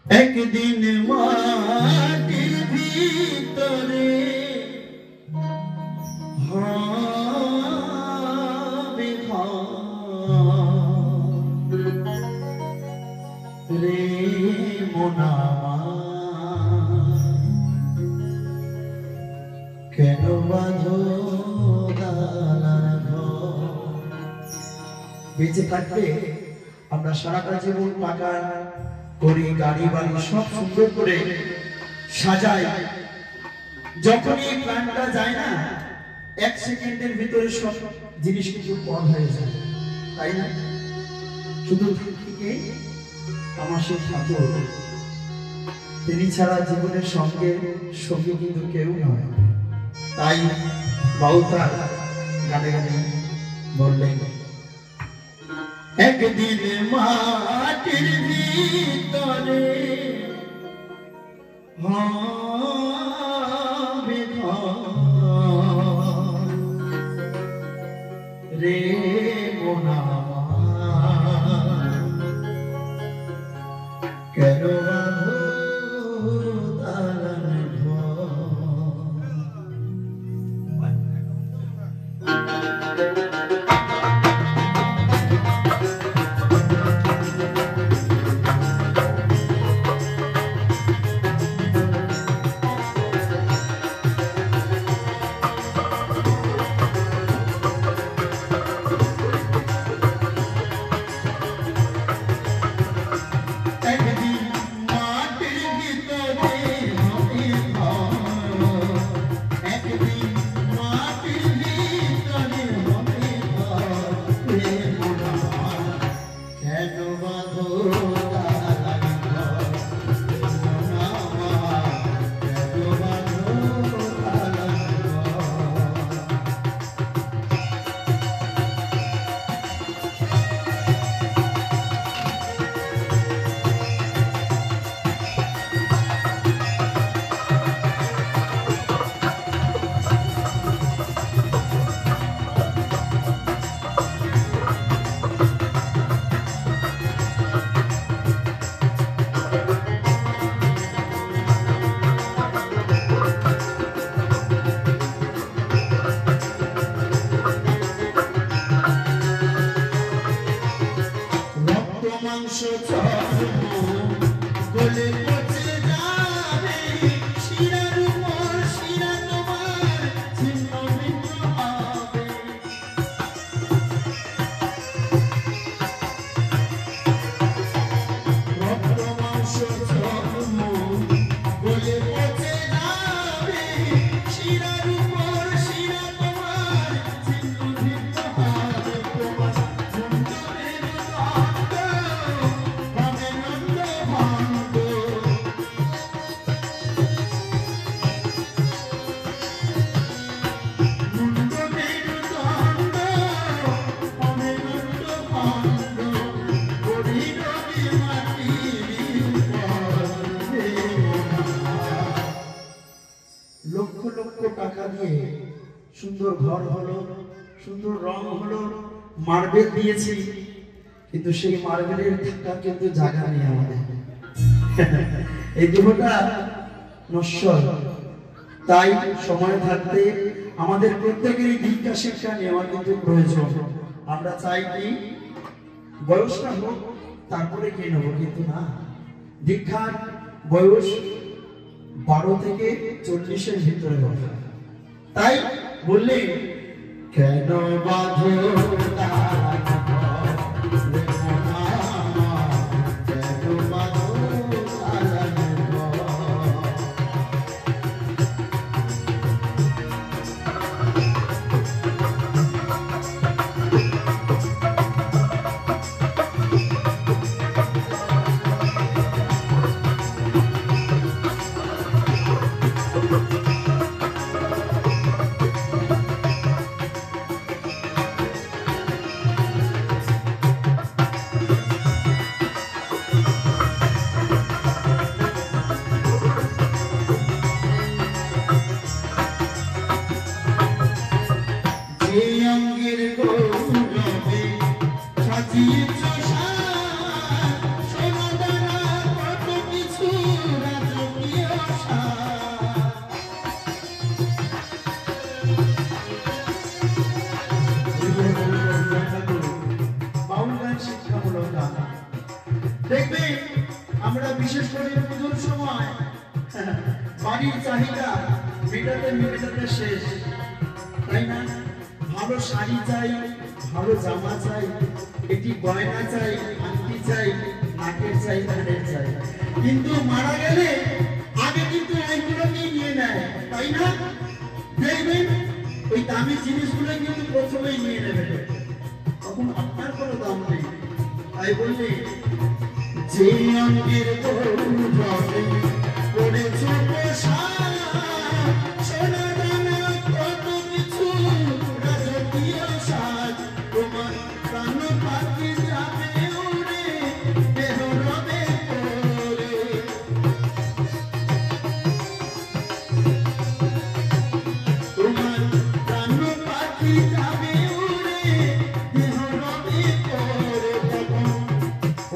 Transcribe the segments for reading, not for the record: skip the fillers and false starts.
একদিন মাটির ভিতরে হবে রে মোনা কেন বাঁধো দালান ঘর। বেঁচে থাকবে আমরা সারাটা জীবন টাকা করি, গাড়ি বাড়ি সব সুন্দর করে সাজাই, যখনই প্ল্যানটা যায় না এক সেকেন্ডের ভিতরে সব জিনিস কিন্তু পর হয়ে যায়, তাই না? শুধু থেকে আমার সে ঠাকুর, তিনি ছাড়া জীবনের সঙ্গে সঙ্গী কিন্তু কেউ নয়। তাই বাউতা গানে গানে বললেন, একদিন মাটির ভিতরে হবে রে মোনা কেন বাঁধো দালান ঘর। সুন্দর ঘর হলো, সুন্দর রং হলো, মার্বেল দিয়েছি, কিন্তু সেই মার্বেলের থাকার কিন্তু জায়গা নেই আমাদের। এই দেহটা নশ্বর, তাই সময় থাকতে আমাদের প্রত্যেকেরই দীক্ষা শিক্ষা নেওয়া কিন্তু প্রয়োজন। আমরা চাই কি বয়সটা হোক তারপরে কে নেবো, কিন্তু না, দীক্ষার বয়স 12 থেকে 40-এর ভিতরে হবে। তাই বললে কেন বাঁধো সাজিয়েছ সোনা দানা কত কিছু বাড়ির চাহিদা মেটাতে মেটাতে শেষ, তাই না? ভালো শাড়ি চাই, ভালো জামা চাই, একটি গয়না চাই, আংটি চাই, নাকের চাই, কানের চাই, কিন্তু মারা গেলে আগে কিন্তু এইগুলোকেই নিয়ে নেয়, তাই না? দেখবেন ওই দামি জিনিসগুলো কিন্তু প্রথমেই নিয়ে নেবে, তখন আপনার কোনো দাম নেই। তাই বললে যে অঙ্গের গৌরবে পড়েছ সোনা দানা কত কিছু রাজকীয় সাজ, তোমার প্রাণ পাখি যাবে উড়ে দেহ রবে পড়ে। তোমার প্রাণ পাখি যাবে উড়ে দেহ রবে পড়ে, তখন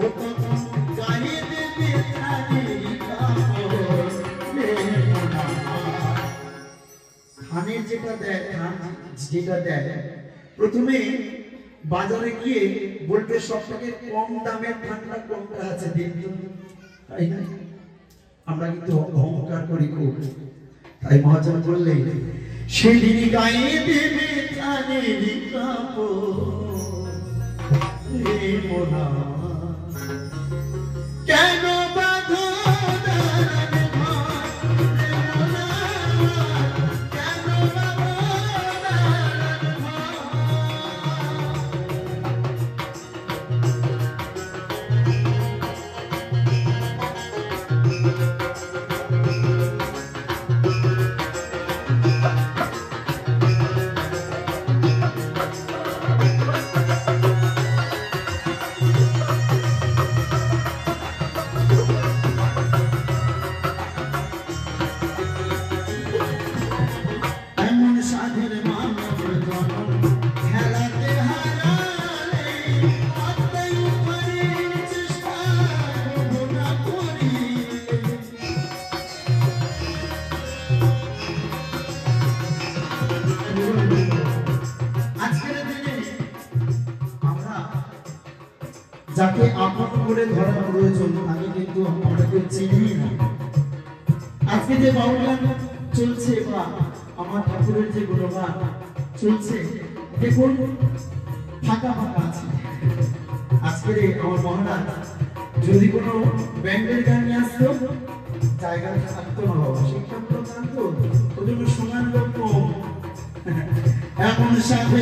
ও তখন গায়ে দেবে চাঁদের কাপড়। ধানের যেটা দেয়, ধান যেটা দেয়, প্রথমে বাজারে গিয়ে বলবে সব থেকে কম দামের ধানটা কোনটা আছে দিন, তাই না? আমরা কিন্তু অহংকার করি খুব। তাই মহাজন বললেন সেদিন গায়ে দেবে চাঁদের কাপড়, কেন বাঁধো দালান ঘর, কেন বাঁধো দালান ঘর। এমন সাধের মানব জনম খেলাতে হারালে, আত্মাই উপরের চেষ্টা করবো না করি। আজকের দিনে আমরা যাকে আপন করে ধরা প্রয়োজন তাকে কিন্তু আমরা কেউ চিনি না। আজকে যে বাউল গান চলছে বা আমার ঠাকুরের যে গুণগান চলছে, দেখুন ফাঁকা ফাঁকা আছে। আজকের আমার মহারাজ যদি কোনো ব্যান্ডের গান নিয়ে আসতো, জায়গা থাকতো না বাবা, শিক্ষামূলক গান তো, ওই জন্য শোনার লোক কম। এমন সাথে